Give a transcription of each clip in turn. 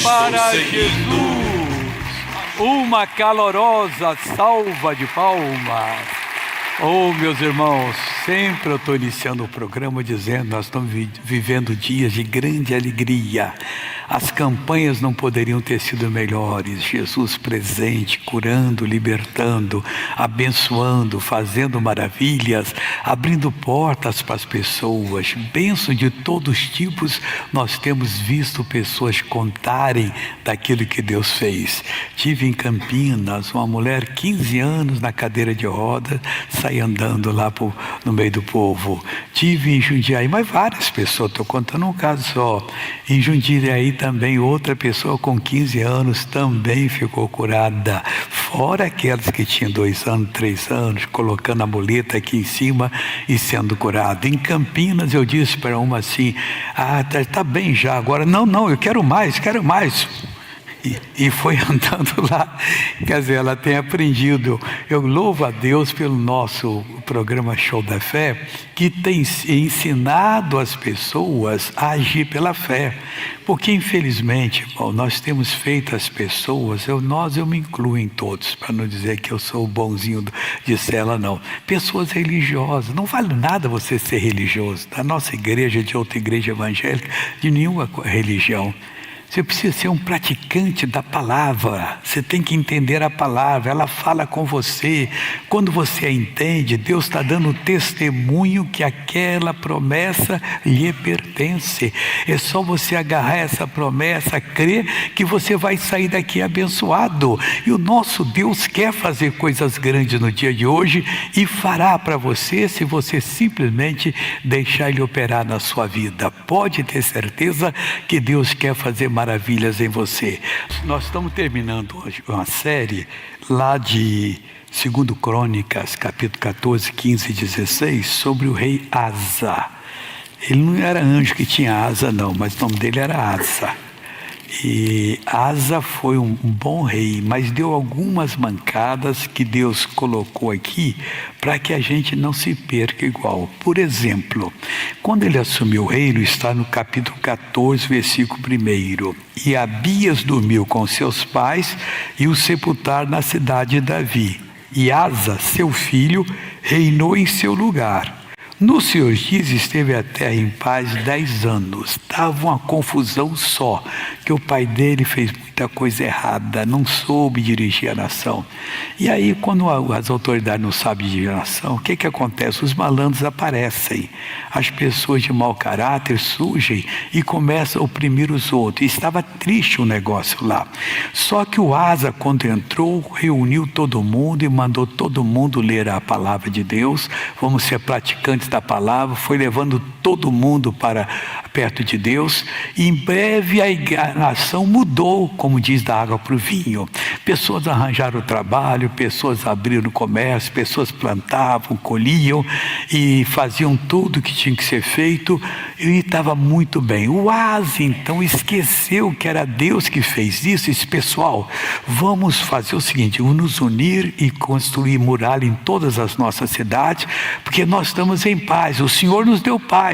para Jesus. Uma calorosa salva de palmas. Oh, meus irmãos, sempre eu estou iniciando o programa dizendo: nós estamos vivendo dias de grande alegria. As campanhas não poderiam ter sido melhores. Jesus presente, curando, libertando, abençoando, fazendo maravilhas, abrindo portas para as pessoas. Bênção de todos os tipos. Nós temos visto pessoas contarem daquilo que Deus fez. Tive em Campinas uma mulher, 15 anos, na cadeira de rodas, sai andando lá no meio do povo. Tive em Jundiaí, mas várias pessoas, estou contando um caso só. Em Jundiaí também outra pessoa com 15 anos também ficou curada. Fora aquelas que tinham 2 anos, 3 anos, colocando a muleta aqui em cima e sendo curada. Em Campinas eu disse para uma assim: tá bem já, agora não, eu quero mais. E foi andando lá. Quer dizer, ela tem aprendido. Eu louvo a Deus pelo nosso programa Show da Fé, que tem ensinado as pessoas a agir pela fé. Porque infelizmente, irmão, nós temos feito as pessoas, eu me incluo em todos, para não dizer que eu sou o bonzinho de cela, não. Pessoas religiosas, não vale nada você ser religioso, da nossa igreja, de outra igreja evangélica, de nenhuma religião. Você precisa ser um praticante da palavra. Você tem que entender a palavra. Ela fala com você. Quando você a entende, Deus está dando testemunho que aquela promessa lhe pertence. É só você agarrar essa promessa, crer que você vai sair daqui abençoado. E o nosso Deus quer fazer coisas grandes no dia de hoje e fará para você, se você simplesmente deixar Ele operar na sua vida. Pode ter certeza que Deus quer fazer maravilhas em você. Nós estamos terminando hoje uma série lá de 2 Crônicas, capítulo 14, 15 e 16, sobre o rei Asa. Ele não era anjo que tinha asa não, mas o nome dele era Asa. E Asa foi um bom rei, mas deu algumas mancadas que Deus colocou aqui para que a gente não se perca igual. Por exemplo, quando ele assumiu o reino, está no capítulo 14, versículo 1. E Abias dormiu com seus pais e o sepultaram na cidade de Davi. E Asa, seu filho, reinou em seu lugar. Nos seus dias esteve a terra em paz 10 anos. Estava uma confusão só, que o pai dele fez muita coisa errada, não soube dirigir a nação. E aí, quando as autoridades não sabem dirigir a nação, o que acontece? Os malandros aparecem, as pessoas de mau caráter surgem e começam a oprimir os outros. E estava triste o negócio lá. Só que o Asa, quando entrou, reuniu todo mundo e mandou todo mundo ler a palavra de Deus. Vamos ser praticantes da palavra, foi levando todo mundo para perto de Deus, e em breve a nação mudou, como diz, da água para o vinho. Pessoas arranjaram trabalho, pessoas abriram comércio, pessoas plantavam, colhiam e faziam tudo que tinha que ser feito, e estava muito bem. O Asa então esqueceu que era Deus que fez isso. E disse: pessoal, vamos fazer o seguinte, vamos nos unir e construir muralha em todas as nossas cidades, porque nós estamos em paz, o Senhor nos deu paz.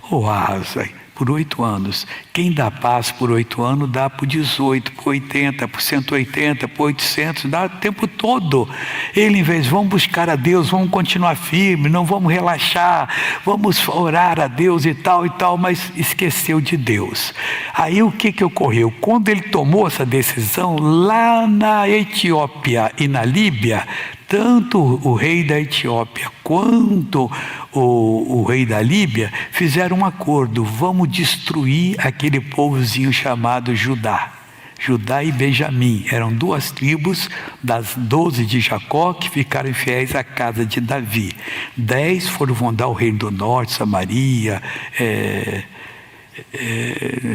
Asa, por 8 anos. Quem dá paz por 8 anos, dá por 18, por 80, por 180, por 800, dá o tempo todo. Ele, em vez de vamos buscar a Deus, vamos continuar firme, não vamos relaxar, vamos orar a Deus e tal, mas esqueceu de Deus. Aí o que ocorreu? Quando ele tomou essa decisão, lá na Etiópia e na Líbia, tanto o rei da Etiópia quanto o rei da Líbia fizeram um acordo: vamos destruir aquele povozinho chamado Judá. Judá e Benjamim eram 2 tribos das 12 de Jacó que ficaram fiéis à casa de Davi. 10 foram fundar o reino do norte, Samaria,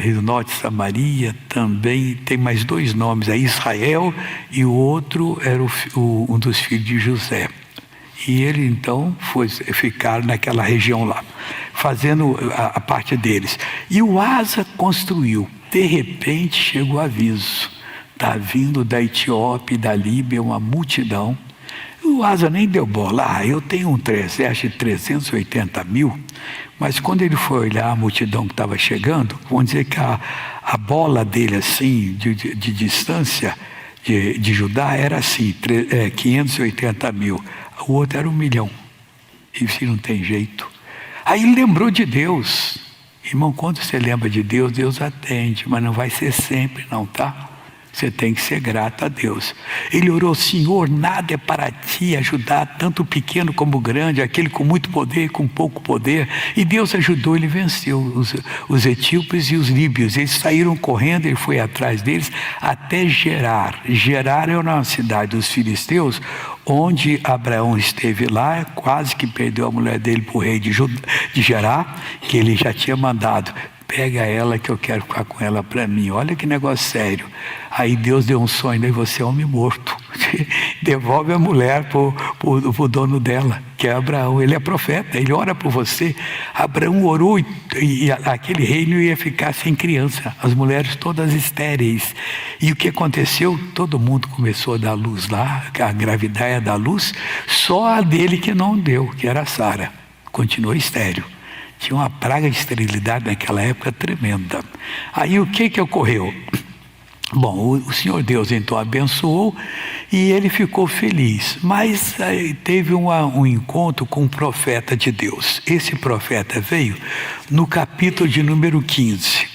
Rio do Norte, Samaria, também tem mais 2 nomes, Israel, e o outro era um dos filhos de José. E ele então foi ficar naquela região lá, fazendo a parte deles. E o Asa construiu. De repente chegou o aviso: está vindo da Etiópia e da Líbia uma multidão. O Asa nem deu bola. Eu tenho um exército de 380 mil, mas quando ele foi olhar a multidão que estava chegando, vamos dizer que a bola dele, assim, de distância de Judá, era assim, 580 mil. O outro era 1 milhão. E se não tem jeito. Aí ele lembrou de Deus. Irmão, quando você lembra de Deus, Deus atende, mas não vai ser sempre não, tá? Você tem que ser grato a Deus. Ele orou: Senhor, nada é para ti ajudar, tanto o pequeno como o grande, aquele com muito poder, com pouco poder. E Deus ajudou, ele venceu os etíopes e os líbios. Eles saíram correndo, ele foi atrás deles até Gerar. Gerar é uma cidade dos filisteus, onde Abraão esteve lá, quase que perdeu a mulher dele para o rei de Gerar, que ele já tinha mandado: pega ela que eu quero ficar com ela para mim. Olha que negócio sério. Aí Deus deu um sonho, e você é homem morto. Devolve a mulher para o dono dela, que é Abraão. Ele é profeta, ele ora por você. Abraão orou e aquele reino ia ficar sem criança. As mulheres todas estéreis. E o que aconteceu? Todo mundo começou a dar luz lá, a gravidar é da luz. Só a dele que não deu, que era Sara. Continuou estéril. Tinha uma praga de esterilidade naquela época tremenda. Aí o que ocorreu? Bom, o Senhor Deus então abençoou e ele ficou feliz. Mas aí teve um encontro com um profeta de Deus. Esse profeta veio no capítulo de número 15.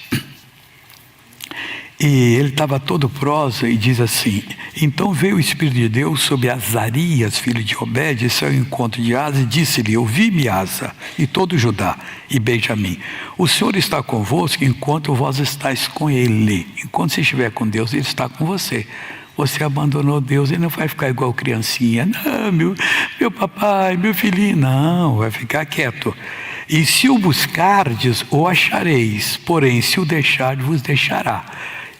E ele estava todo prosa e diz assim: então veio o Espírito de Deus sobre Azarias, filho de Obed, esse é o encontro de Asa, e disse-lhe: ouvi-me, Asa, e todo Judá e Benjamim, o Senhor está convosco enquanto vós estáis com Ele. Enquanto você estiver com Deus, Ele está com você. Você abandonou Deus, Ele não vai ficar igual criancinha. Não, meu papai, meu filhinho, não, vai ficar quieto. E se o buscardes, o achareis, porém se o deixardes, vos deixará.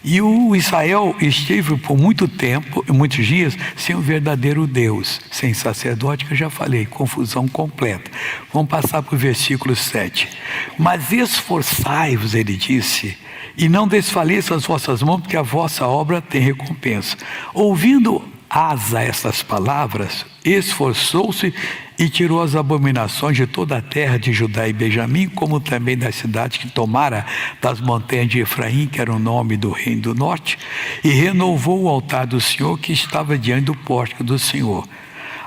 E o Israel esteve por muito tempo, muitos dias, sem o verdadeiro Deus, sem sacerdote, que eu já falei, confusão completa. Vamos passar para o versículo 7. Mas esforçai-vos, ele disse, e não desfaleçam as vossas mãos, porque a vossa obra tem recompensa. Ouvindo Asa essas palavras, esforçou-se e tirou as abominações de toda a terra de Judá e Benjamim, como também das cidades que tomara das montanhas de Efraim, que era o nome do reino do norte, e renovou o altar do Senhor que estava diante do pórtico do Senhor.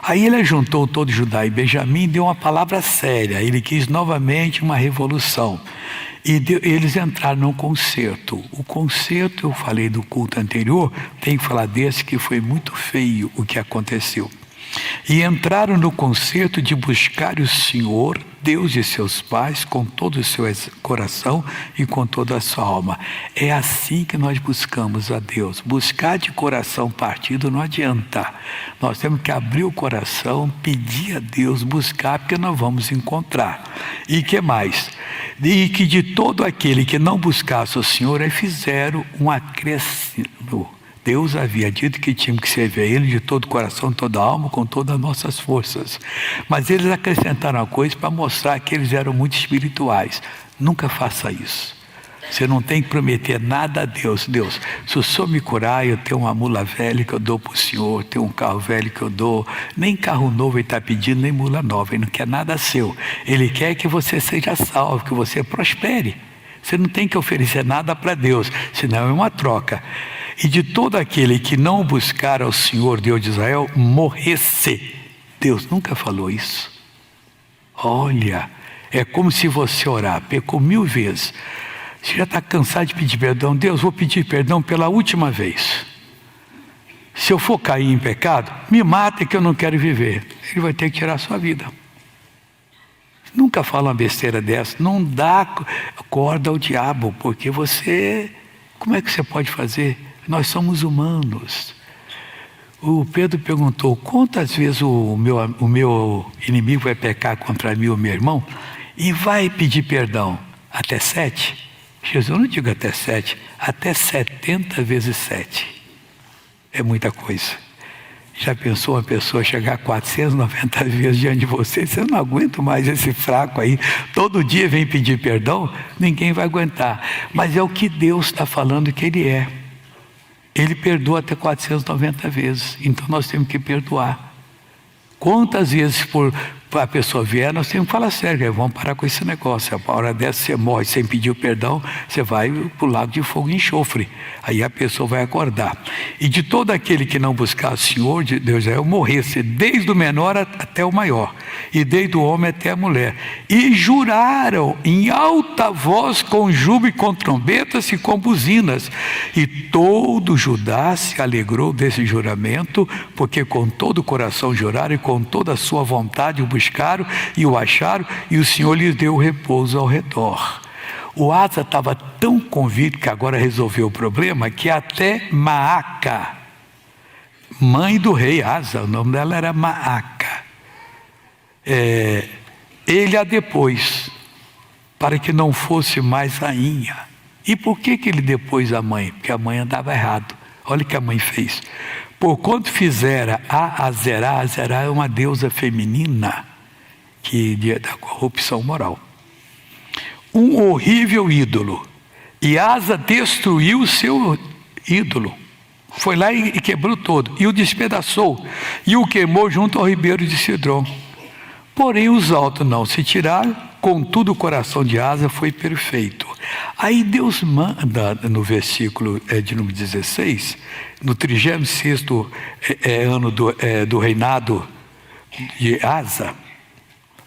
Aí ele ajuntou todo Judá e Benjamim e deu uma palavra séria. Ele quis novamente uma revolução. E eles entraram num concerto. O concerto, eu falei do culto anterior, tem que falar desse, que foi muito feio o que aconteceu. E entraram no concerto de buscar o Senhor, Deus de seus pais, com todo o seu coração e com toda a sua alma. É assim que nós buscamos a Deus. Buscar de coração partido não adianta. Nós temos que abrir o coração, pedir a Deus, buscar, porque nós vamos encontrar. E que mais? E que de todo aquele que não buscasse o Senhor, fizeram um acréscimo. Deus havia dito que tínhamos que servir a Ele de todo o coração, toda a alma, com todas as nossas forças. Mas eles acrescentaram uma coisa para mostrar que eles eram muito espirituais. Nunca faça isso. Você não tem que prometer nada a Deus. Deus, se o Senhor me curar, eu tenho uma mula velha que eu dou para o Senhor, tenho um carro velho que eu dou. Nem carro novo Ele está pedindo, nem mula nova. Ele não quer nada seu. Ele quer que você seja salvo, que você prospere. Você não tem que oferecer nada para Deus, senão é uma troca. E de todo aquele que não buscar ao Senhor Deus de Israel, morresse. Deus nunca falou isso. Olha, é como se você orar, pecou 1000 vezes. Você já está cansado de pedir perdão. Deus, vou pedir perdão pela última vez. Se eu for cair em pecado, me mata que eu não quero viver. Ele vai ter que tirar a sua vida. Nunca fala uma besteira dessa. Não dá corda ao diabo, porque você... Como é que você pode fazer? Nós somos humanos. O Pedro perguntou: quantas vezes o meu inimigo vai pecar contra mim, o meu irmão, e vai pedir perdão? Até 7? Jesus não diga até 7, até 70 vezes 7. É muita coisa. Já pensou uma pessoa chegar 490 vezes diante de você? Você não aguenta mais esse fraco aí. Todo dia vem pedir perdão? Ninguém vai aguentar. Mas é o que Deus está falando que Ele é. Ele perdoa até 490 vezes. Então nós temos que perdoar. Quantas vezes a pessoa vier, nós temos que falar sério, vamos parar com esse negócio. A hora dessa você morre sem pedir o perdão, você vai para o lago de fogo e enxofre. Aí a pessoa vai acordar. E de todo aquele que não buscar o Senhor, de Deus, eu morresse, desde o menor até o maior, e desde o homem até a mulher. E juraram em alta voz, com júbilo, com trombetas e com buzinas. E todo Judá se alegrou desse juramento, porque com todo o coração juraram e com toda a sua vontade o buscaram e o acharam, e o Senhor lhes deu repouso ao redor. O Asa estava tão convicto que agora resolveu o problema, que até Maaca, mãe do rei Asa, o nome dela era Maaca, ele a depôs, para que não fosse mais rainha. E por que ele depôs a mãe? Porque a mãe andava errado. Olha o que a mãe fez. Porquanto fizera a Azerá é uma deusa feminina da corrupção moral, um horrível ídolo, e Asa destruiu o seu ídolo, foi lá e quebrou todo, e o despedaçou, e o queimou junto ao ribeiro de Cidrom. Porém os altos não se tiraram, contudo o coração de Asa foi perfeito. Aí Deus manda, no versículo de número 16, no 36º ano do reinado de Asa,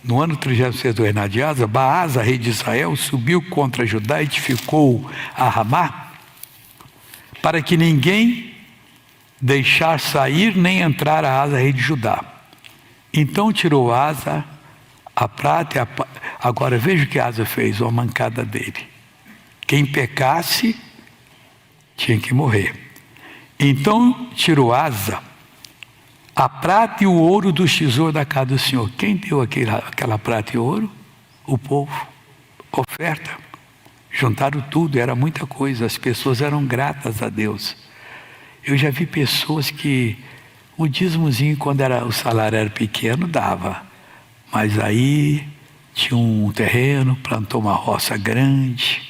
no ano 36 do reinado de Asa, Baasa, rei de Israel, subiu contra Judá e edificou a Ramá, para que ninguém deixar sair nem entrar a Asa, rei de Judá. Então tirou Asa a prata agora veja o que Asa fez, uma mancada dele. Quem pecasse tinha que morrer. Então tirou Asa a prata e o ouro dos tesouros da casa do Senhor. Quem deu aquela prata e ouro? O povo. Oferta. Juntaram tudo, era muita coisa. As pessoas eram gratas a Deus. Eu já vi pessoas que o dízimozinho, quando o salário era pequeno, dava. Mas aí tinha um terreno, plantou uma roça grande,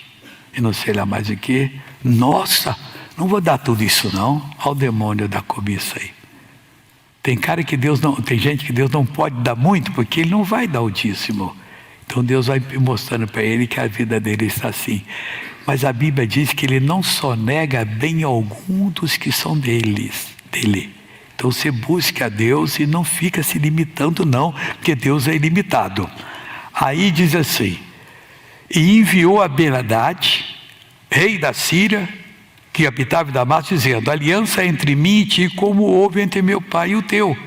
e não sei lá mais o que. Nossa, não vou dar tudo isso não. Olha o demônio da cobiça aí. Tem gente que Deus não pode dar muito, porque Ele não vai dar o dízimo. Então Deus vai mostrando para ele que a vida dele está assim. Mas a Bíblia diz que Ele não só nega bem algum dos que são dele. Então você busca a Deus e não fica se limitando não, porque Deus é ilimitado. Aí diz assim: e enviou a Ben-Hadad, rei da Síria, que habitava em Damasco, dizendo: aliança entre mim e ti, como houve entre meu pai e o teu.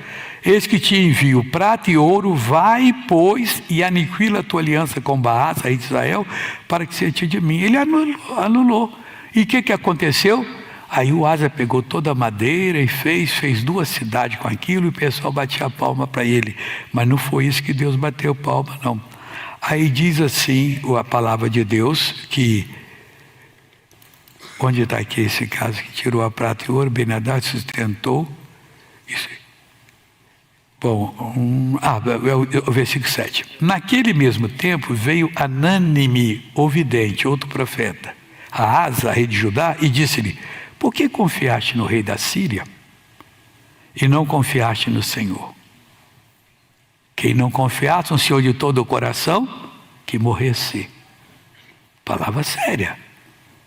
Eis que te envio prata e ouro, vai, pois, e aniquila a tua aliança com Baasa, rei de Israel, para que se retire de mim. Ele anulou. E o que aconteceu? Aí o Asa pegou toda a madeira e fez 2 cidades com aquilo, e o pessoal batia a palma para ele. Mas não foi isso que Deus bateu palma, não. Aí diz assim a palavra de Deus, que onde está aqui esse caso que tirou a prata e o ouro, Ben-Hadad sustentou. Isso. Bom, o versículo 7. Naquele mesmo tempo veio Anânime, o vidente, outro profeta, a Asa, rei de Judá, e disse-lhe: por que confiaste no rei da Síria e não confiaste no Senhor? Quem não confiasse no Senhor de todo o coração, que morresse. Palavra séria.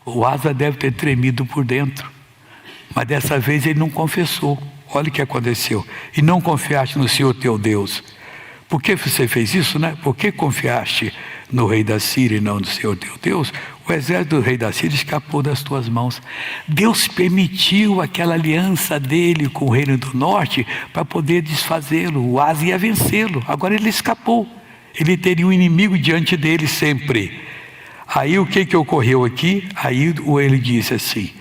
O Asa deve ter tremido por dentro, mas dessa vez ele não confessou. Olha o que aconteceu. E não confiaste no Senhor teu Deus. Por que você fez isso, né? Por que confiaste no rei da Síria e não no Senhor teu Deus? O exército do rei da Síria escapou das tuas mãos. Deus permitiu aquela aliança dele com o reino do norte para poder desfazê-lo. O Asa ia vencê-lo. Agora ele escapou. Ele teria um inimigo diante dele sempre. Aí o que ocorreu aqui? Aí ele disse assim,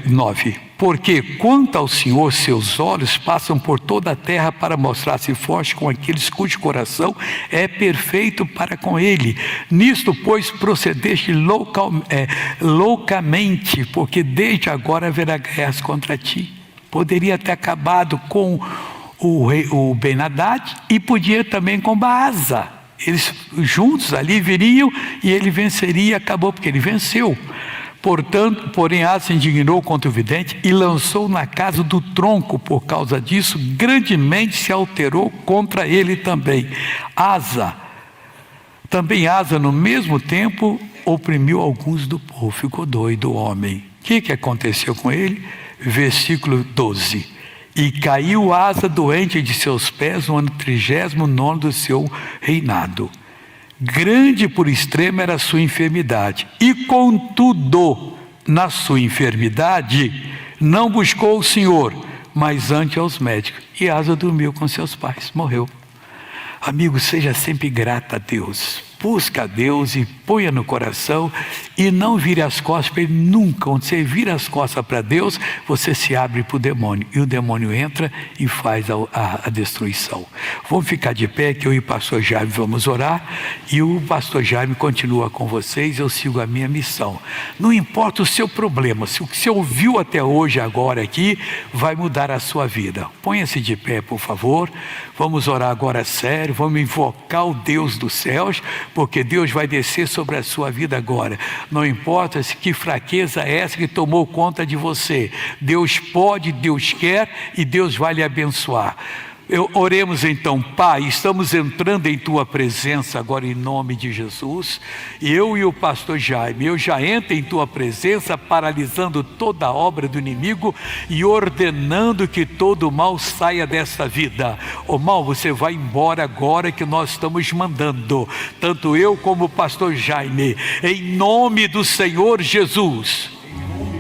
9: porque quanto ao Senhor, seus olhos passam por toda a terra para mostrar-se forte com aqueles cujo coração é perfeito para com ele. Nisto, pois, procedeste loucamente, porque desde agora haverá guerras contra ti. Poderia ter acabado com o Ben-Hadad e podia também com Baasa. Eles juntos ali viriam e ele venceria, acabou porque ele venceu. Porém Asa se indignou contra o vidente e lançou na casa do tronco. Por causa disso, grandemente se alterou contra ele também. Asa, no mesmo tempo, oprimiu alguns do povo. Ficou doido o homem. O que aconteceu com ele? Versículo 12. E caiu Asa doente de seus pés no ano 39 do seu reinado. Grande por extremo era a sua enfermidade. E contudo, na sua enfermidade, não buscou o Senhor, mas antes aos médicos. E Asa dormiu com seus pais, morreu. Amigo, seja sempre grato a Deus. Busca a Deus e ponha no coração e não vire as costas para Ele nunca. Quando você vira as costas para Deus, você se abre para o demônio. E o demônio entra e faz a destruição. Vamos ficar de pé que eu e o pastor Jaime vamos orar. E o pastor Jaime continua com vocês, eu sigo a minha missão. Não importa o seu problema, se o que você ouviu até hoje, agora aqui, vai mudar a sua vida. Ponha-se de pé, por favor. Vamos orar agora sério, vamos invocar o Deus dos céus, porque Deus vai descer sobre a sua vida agora. Não importa que fraqueza é essa que tomou conta de você. Deus pode, Deus quer e Deus vai lhe abençoar. Oremos então. Pai, estamos entrando em Tua presença agora em nome de Jesus. Eu e o pastor Jaime, eu já entro em Tua presença, paralisando toda a obra do inimigo e ordenando que todo o mal saia desta vida. O mal, você vai embora agora que nós estamos mandando, tanto eu como o pastor Jaime, em nome do Senhor Jesus.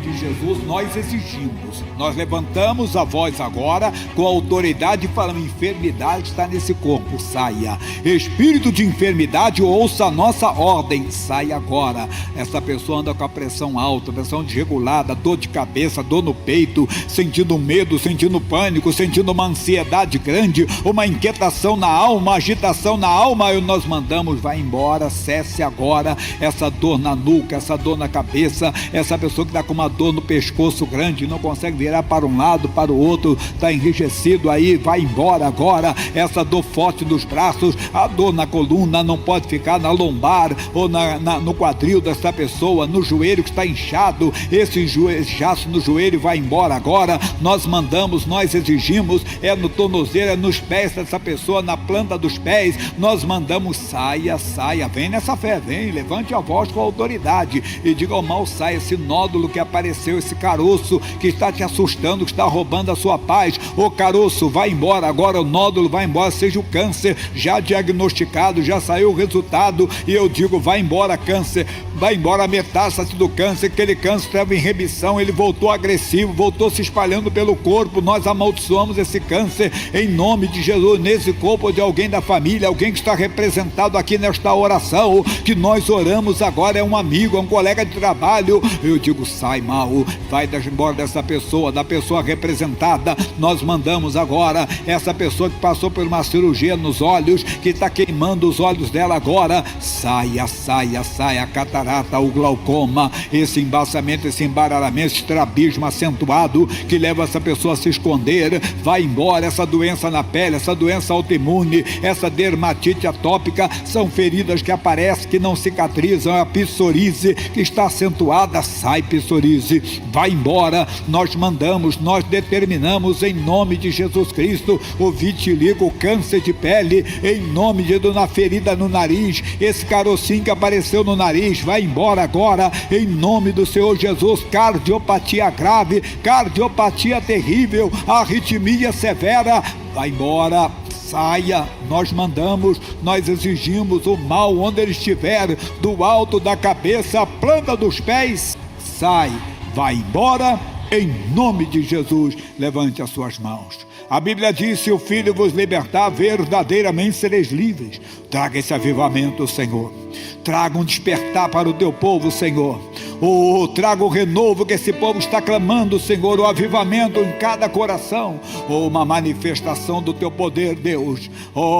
De Jesus nós exigimos, nós levantamos a voz agora com autoridade e falamos: enfermidade está nesse corpo, saia. Espírito de enfermidade, ouça a nossa ordem, saia agora. Essa pessoa anda com a pressão alta, pressão desregulada, dor de cabeça, dor no peito, sentindo medo, sentindo pânico, sentindo uma ansiedade grande, uma inquietação na alma, agitação na alma. E nós mandamos: vai embora, cesse agora essa dor na nuca, essa dor na cabeça, essa pessoa que está com uma dor no pescoço grande, não consegue virar para um lado, para o outro, está enrijecido aí, vai embora agora. Essa dor forte nos braços, a dor na coluna, não pode ficar na lombar ou no quadril dessa pessoa, no joelho que está inchado, esse inchaço no joelho vai embora agora. Nós mandamos, nós exigimos, é no tornozelo, é nos pés dessa pessoa, na planta dos pés, nós mandamos: saia, saia. Vem nessa fé, vem, levante a voz com autoridade e diga ao mal: saia esse nódulo que apareceu, esse caroço que está te assustando, que está roubando a sua paz. Ô caroço, vai embora agora, o nódulo vai embora, seja o câncer já diagnosticado, já saiu o resultado, e eu digo: vai embora câncer, vai embora a metástase do câncer. Aquele câncer estava em remissão, ele voltou agressivo, voltou se espalhando pelo corpo. Nós amaldiçoamos esse câncer em nome de Jesus, nesse corpo de alguém da família, alguém que está representado aqui nesta oração, que nós oramos agora, é um amigo, é um colega de trabalho. Eu digo: sai mal, vai embora dessa pessoa, da pessoa representada. Nós mandamos agora essa pessoa que passou por uma cirurgia nos olhos, que está queimando os olhos dela agora, saia, saia, saia. A catarata, o glaucoma, esse embaçamento, esse embaralamento, esse estrabismo acentuado que leva essa pessoa a se esconder, vai embora. Essa doença na pele, essa doença autoimune, essa dermatite atópica, são feridas que aparecem, que não cicatrizam. A psoríase que está acentuada, sai psoríase, vai embora. Nós mandamos, nós determinamos em nome de Jesus Cristo o vitiligo, o câncer de pele, em nome de Deus, na ferida no nariz, esse carocinho que apareceu no nariz, vai embora agora em nome do Senhor Jesus. Cardiopatia grave, cardiopatia terrível, arritmia severa, vai embora, saia. Nós mandamos, nós exigimos: o mal onde ele estiver, do alto da cabeça à planta dos pés, sai, vai embora em nome de Jesus. Levante as suas mãos. A Bíblia diz: se o Filho vos libertar, verdadeiramente sereis livres. Traga esse avivamento, Senhor. Traga um despertar para o teu povo, Senhor. Traga o renovo que esse povo está clamando, Senhor. O avivamento em cada coração. Uma manifestação do teu poder, Deus.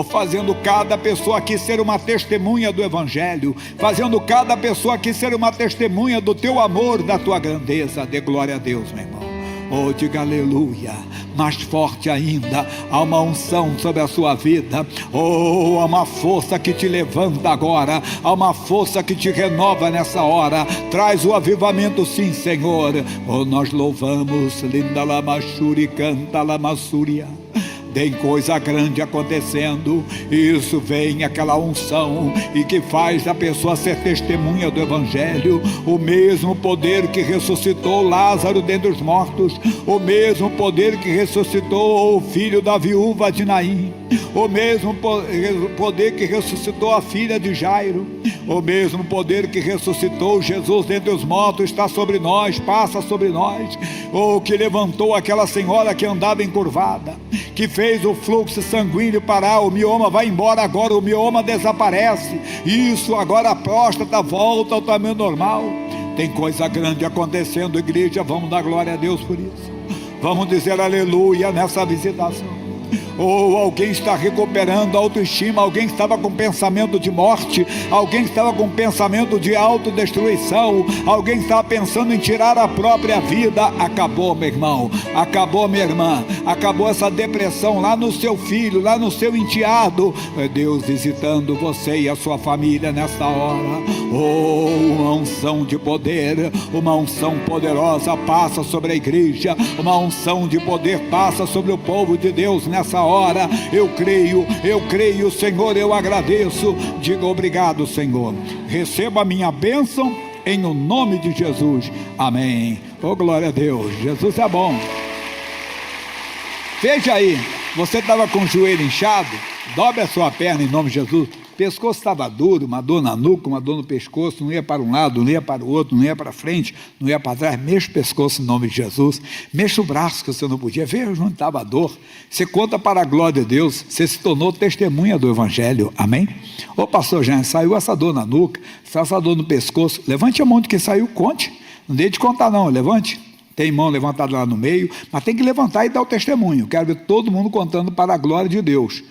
Fazendo cada pessoa aqui ser uma testemunha do Evangelho. Fazendo cada pessoa aqui ser uma testemunha do teu amor, da tua grandeza. Dê glória a Deus, meu irmão. Oh, diga aleluia. Mais forte ainda, há uma unção sobre a sua vida. Oh, há uma força que te levanta agora, há uma força que te renova nessa hora. Traz o avivamento, sim, Senhor. Oh, nós louvamos. Linda lamachuri, canta lamassúria. Tem coisa grande acontecendo. Isso vem aquela unção e que faz a pessoa ser testemunha do Evangelho. O mesmo poder que ressuscitou Lázaro dentre os mortos, o mesmo poder que ressuscitou o filho da viúva de Naim, o mesmo poder que ressuscitou a filha de Jairo, o mesmo poder que ressuscitou Jesus dentre os mortos está sobre nós, passa sobre nós. O que levantou aquela senhora que andava encurvada, que fez o fluxo sanguíneo parar, o mioma vai embora agora, o mioma desaparece. Isso, agora a próstata volta ao tamanho normal. Tem coisa grande acontecendo, igreja, vamos dar glória a Deus por isso. Vamos dizer aleluia nessa visitação. Ou alguém está recuperando a autoestima, alguém estava com pensamento de morte, alguém estava com pensamento de autodestruição, alguém estava pensando em tirar a própria vida. Acabou, meu irmão, acabou, minha irmã, acabou essa depressão lá no seu filho, lá no seu enteado. É Deus visitando você e a sua família nesta hora. Oh, uma unção de poder, uma unção poderosa passa sobre a igreja, uma unção de poder passa sobre o povo de Deus nessa hora. Eu creio, Senhor, eu agradeço. Diga obrigado, Senhor. Receba a minha bênção em o nome de Jesus. Amém. Oh, glória a Deus. Jesus é bom. Veja aí, você estava com o joelho inchado? Dobre a sua perna em nome de Jesus. O pescoço estava duro, uma dor na nuca, uma dor no pescoço, não ia para um lado, não ia para o outro, não ia para frente, não ia para trás. Mexa o pescoço em nome de Jesus, mexa o braço que você não podia, veja onde estava a dor. Você conta para a glória de Deus, você se tornou testemunha do Evangelho, amém? Ô pastor Jean, saiu essa dor na nuca, saiu essa dor no pescoço, levante a mão de quem saiu, conte, não deixe de contar não, levante. Tem mão levantada lá no meio, mas tem que levantar e dar o testemunho. Quero ver todo mundo contando para a glória de Deus.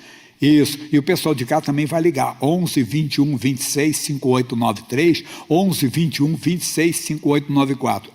Isso, e o pessoal de cá também vai ligar, 11 21 26 5893, 11 21 26 5894.